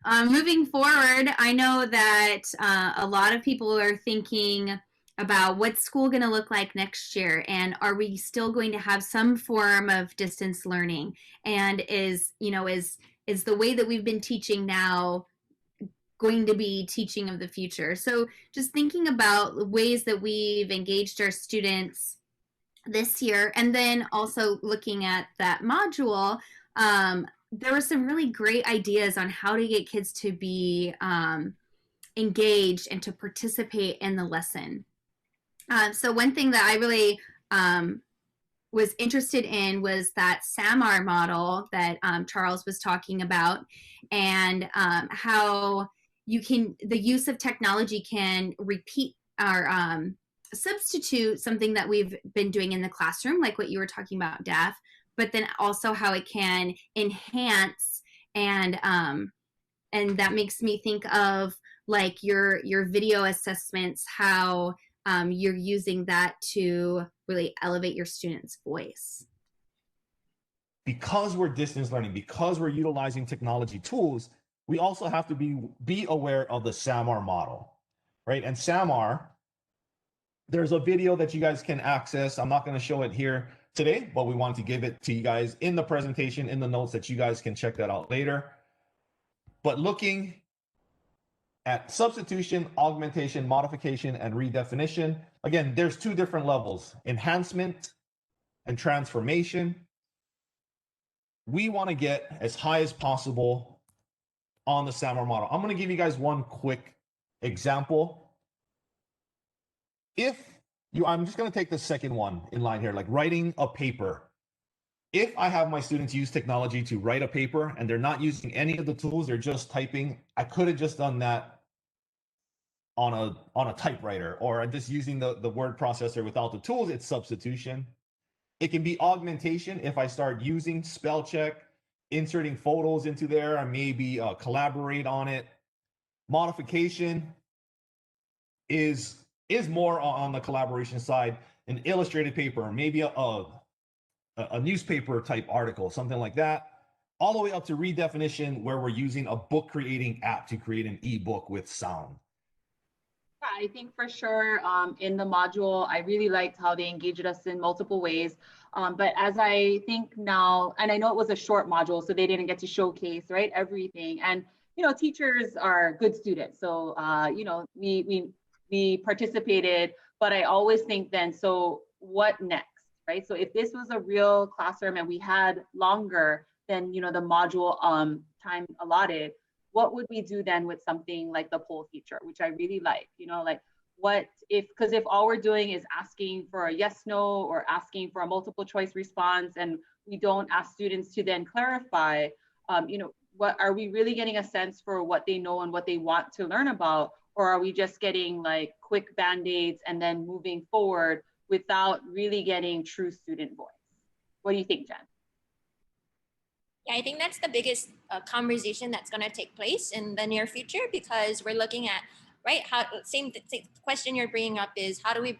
Moving forward, I know that a lot of people are thinking about what's school going to look like next year, and are we still going to have some form of distance learning? And is the way that we've been teaching now going to be teaching of the future? So just thinking about ways that we've engaged our students this year, and then also looking at that module, there were some really great ideas on how to get kids to be engaged and to participate in the lesson. So one thing that I really was interested in was that SAMR model that Charles was talking about, and how the use of technology can repeat or substitute something that we've been doing in the classroom, like what you were talking about, Daph, but then also how it can enhance, and that makes me think of like your video assessments, how you're using that to really elevate your students' voice. Because we're distance learning, because we're utilizing technology tools, we also have to be aware of the SAMR model, right? And SAMR, there's a video that you guys can access. I'm not going to show it here today, but we want to give it to you guys in the presentation, in the notes, that you guys can check that out later. But looking at substitution, augmentation, modification, and redefinition, again, there's two different levels: enhancement and transformation. We want to get as high as possible on the SAMR model. I'm going to give you guys one quick example. I'm just going to take the second one in line here, like writing a paper. If I have my students use technology to write a paper and they're not using any of the tools, they're just typing, I could have just done that on a typewriter, or I'm just using the word processor without the tools. It's substitution. It can be augmentation if I start using spell check, inserting photos into there, and maybe collaborate on it. Modification is more on the collaboration side, an illustrated paper, maybe a newspaper type article, something like that, all the way up to redefinition, where we're using a book creating app to create an ebook with sound. Yeah, I think for sure in the module, I really liked how they engaged us in multiple ways. But as I think now, and I know it was a short module, so they didn't get to showcase, right, everything. And, you know, teachers are good students. So, you know, we participated, but I always think then, so what next, right? So if this was a real classroom and we had longer than, you know, the module time allotted, what would we do then with something like the poll feature, which I really like, you know, like because if all we're doing is asking for a yes, no, or asking for a multiple choice response, and we don't ask students to then clarify, you know, what are we really getting a sense for what they know and what they want to learn about? Or are we just getting like quick band-aids and then moving forward without really getting true student voice? What do you think, Jen? Yeah, I think that's the biggest conversation that's going to take place in the near future, because we're looking at, right, how same question you're bringing up is how do we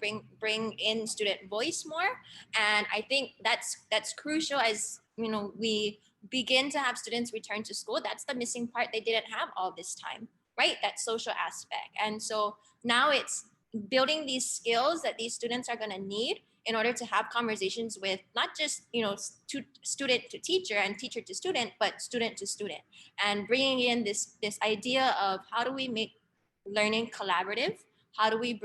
bring in student voice more? And I think that's crucial as, you know, we begin to have students return to school. That's the missing part they didn't have all this time, right? That social aspect. And so now it's building these skills that these students are going to need in order to have conversations with not just, you know, student to teacher and teacher to student, but student to student, and bringing in this idea of how do we make learning collaborative? How do we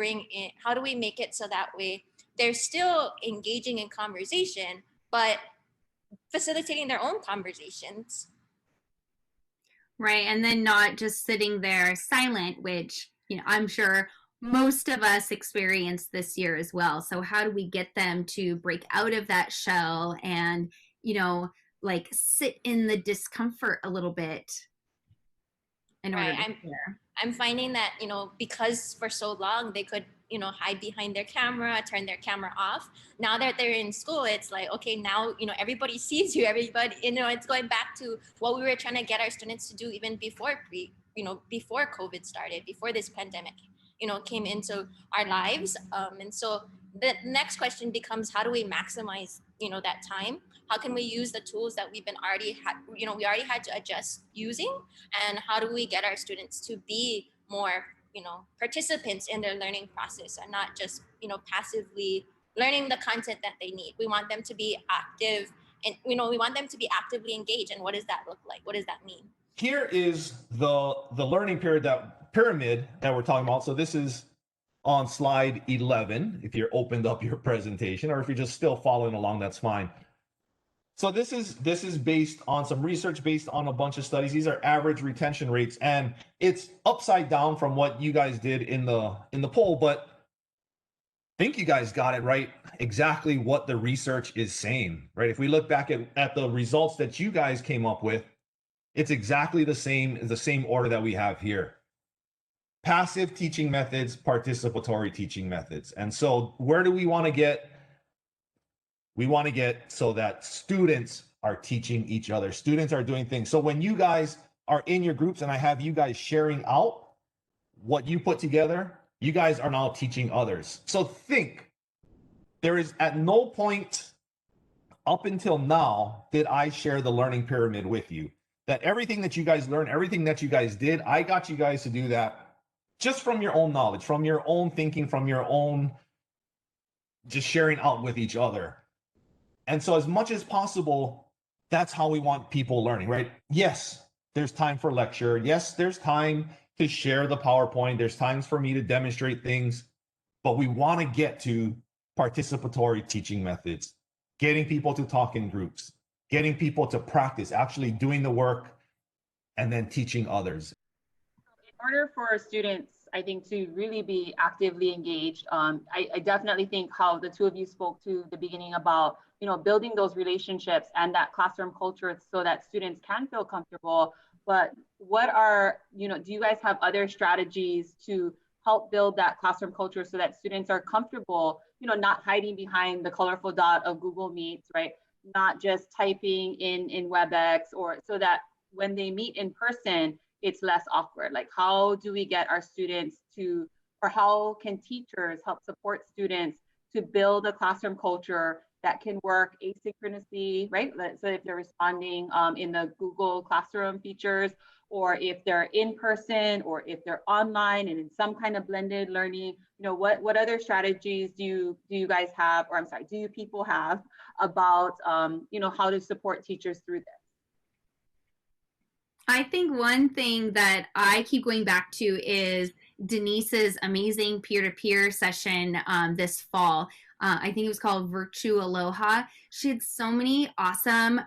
make it so that way they're still engaging in conversation, but facilitating their own conversations? Right, and then not just sitting there silent, which, you know, I'm sure most of us experienced this year as well. So how do we get them to break out of that shell and, you know, like sit in the discomfort a little bit in order to share? I'm finding that, you know, because for so long they could, you know, hide behind their camera, turn their camera off. Now that they're in school, it's like, okay, now, you know, everybody sees you, everybody, you know, it's going back to what we were trying to get our students to do even before before COVID started, before this pandemic. came into our lives. And so the next question becomes, how do we maximize, that time? How can we use the tools that we've been we already had to adjust using? And how do we get our students to be more, participants in their learning process and not just, passively learning the content that they need? We want them to be active and, we want them to be actively engaged. And what does that look like? What does that mean? Here is the learning pyramid that we're talking about. So this is on slide 11, if you're opened up your presentation, or if you're just still following along, that's fine. So this is based on some research, based on a bunch of studies. These are average retention rates, and it's upside down from what you guys did in the poll, but I think you guys got it right, exactly what the research is saying, right? If we look back at the results that you guys came up with, it's exactly the same order that we have here. Passive teaching methods, participatory teaching methods. And so where do we want to get? We want to get so that students are teaching each other. Students are doing things. So when you guys are in your groups and I have you guys sharing out what you put together, you guys are now teaching others. So think, there is at no point up until now did I share the learning pyramid with you. That everything that you guys learned, everything that you guys did, I got you guys to do that just from your own knowledge, from your own thinking, from your own just sharing out with each other. And so as much as possible, that's how we want people learning, right? Yes, there's time for lecture. Yes, there's time to share the PowerPoint. There's times for me to demonstrate things, but we want to get to participatory teaching methods, getting people to talk in groups, getting people to practice, actually doing the work, and then teaching others. In order for students, I think, to really be actively engaged, I definitely think how the two of you spoke to the beginning about, building those relationships and that classroom culture so that students can feel comfortable. But what are, do you guys have other strategies to help build that classroom culture so that students are comfortable, not hiding behind the colorful dot of Google Meets, right? Not just typing in WebEx, or so that when they meet in person, it's less awkward. Like, how do we get our students to, or how can teachers help support students to build a classroom culture that can work asynchronously, right? So if they're responding in the Google Classroom features, or if they're in person, or if they're online and in some kind of blended learning, what other strategies do you guys have, or I'm sorry, do you people have about, how to support teachers through this? I think one thing that I keep going back to is Denise's amazing peer-to-peer session this fall. I think it was called Virtue Aloha. She had so many awesome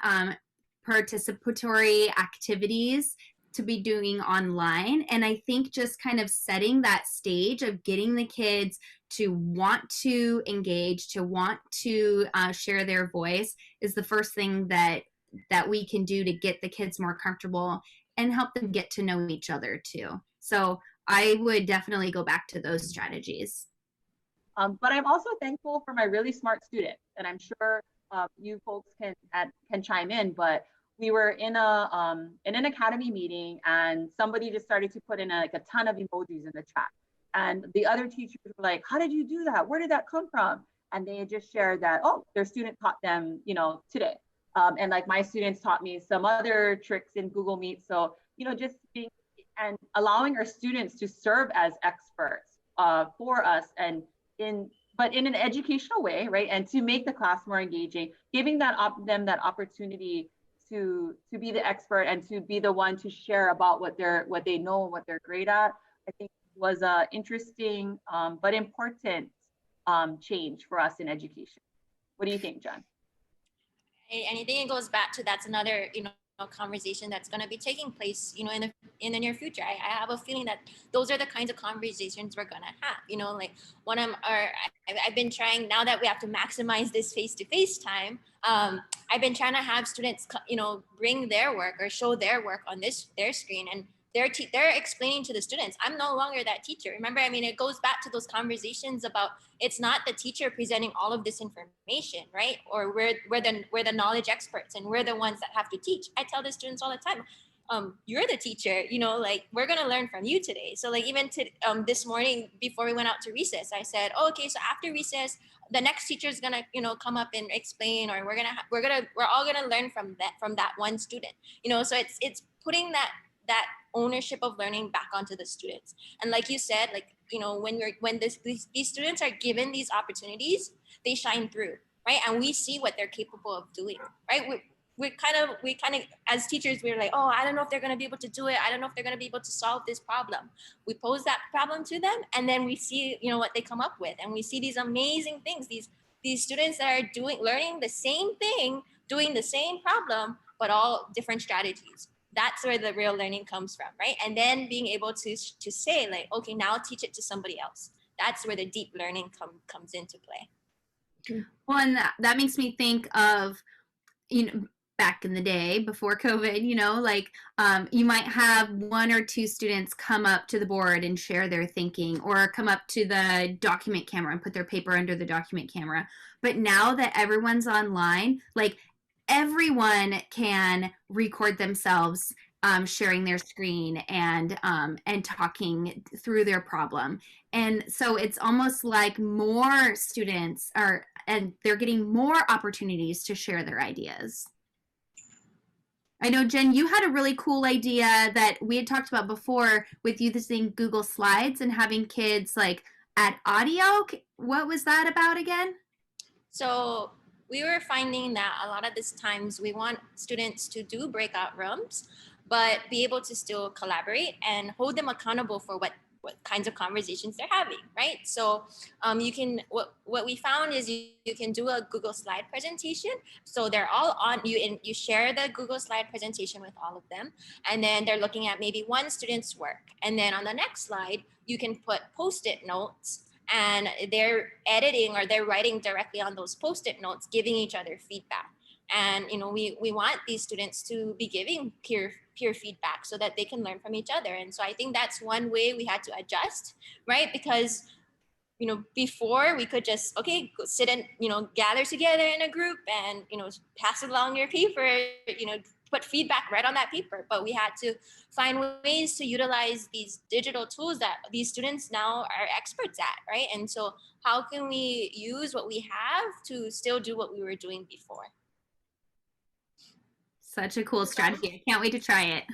participatory activities to be doing online. And I think just kind of setting that stage of getting the kids to want to engage, to want to share their voice is the first thing that we can do to get the kids more comfortable and help them get to know each other too. So I would definitely go back to those strategies. But I'm also thankful for my really smart students, and I'm sure you folks can chime in. But we were in an academy meeting, and somebody just started to put in a ton of emojis in the chat, and the other teachers were like, "How did you do that? Where did that come from?" And they just shared that, oh, their student taught them, today. And like my students taught me some other tricks in Google Meet. So, just being and allowing our students to serve as experts for us, and but in an educational way, right? And to make the class more engaging, giving them that opportunity to be the expert and to be the one to share about what they know and what they're great at, I think was a interesting but important change for us in education. What do you think, John? And I think it goes back to, that's another, conversation that's going to be taking place, in the near future. I have a feeling that those are the kinds of conversations we're going to have, like I've been trying, now that we have to maximize this face-to-face time, I've been trying to have students, bring their work or show their work on their screen, and they're explaining to the students, I'm no longer that teacher. Remember, it goes back to those conversations about, it's not the teacher presenting all of this information, right? Or we're the knowledge experts and we're the ones that have to teach. I tell the students all the time, you're the teacher, like we're going to learn from you today. So like even this morning before we went out to recess, I said, oh, okay, so after recess, the next teacher is going to, come up and explain, or we're all going to learn from that one student, so it's putting that ownership of learning back onto the students. And like you said, like, when these students are given these opportunities, they shine through, right? And we see what they're capable of doing, right? We kind of, as teachers, we're like, oh, I don't know if they're going to be able to do it. I don't know if they're going to be able to solve this problem. We pose that problem to them, and then we see, what they come up with, and we see these amazing things. These students that are learning the same thing, doing the same problem, but all different strategies. That's where the real learning comes from, right? And then being able to say like, okay, now teach it to somebody else. That's where the deep learning comes into play. Well, and that makes me think of, back in the day before COVID, like you might have one or two students come up to the board and share their thinking, or come up to the document camera and put their paper under the document camera. But now that everyone's online, like everyone can record themselves sharing their screen and talking through their problem. And so it's almost like more students and they're getting more opportunities to share their ideas. I know, Jen, you had a really cool idea that we had talked about before with using Google Slides and having kids like add audio. What was that about again? So we were finding that a lot of these times we want students to do breakout rooms, but be able to still collaborate and hold them accountable for what kinds of conversations they're having, right? So you can, what we found is you can do a Google slide presentation. So they're all on you, and you share the Google slide presentation with all of them. And then they're looking at maybe one student's work. And then on the next slide, you can put Post-it notes, and they're editing or they're writing directly on those Post-it notes, giving each other feedback. And we want these students to be giving peer feedback so that they can learn from each other. And so I think that's one way we had to adjust, right? Because before we could just go sit and gather together in a group and pass along your paper, put feedback right on that paper. But we had to find ways to utilize these digital tools that these students now are experts at, right? And so how can we use what we have to still do what we were doing before? Such a cool strategy. I can't wait to try it.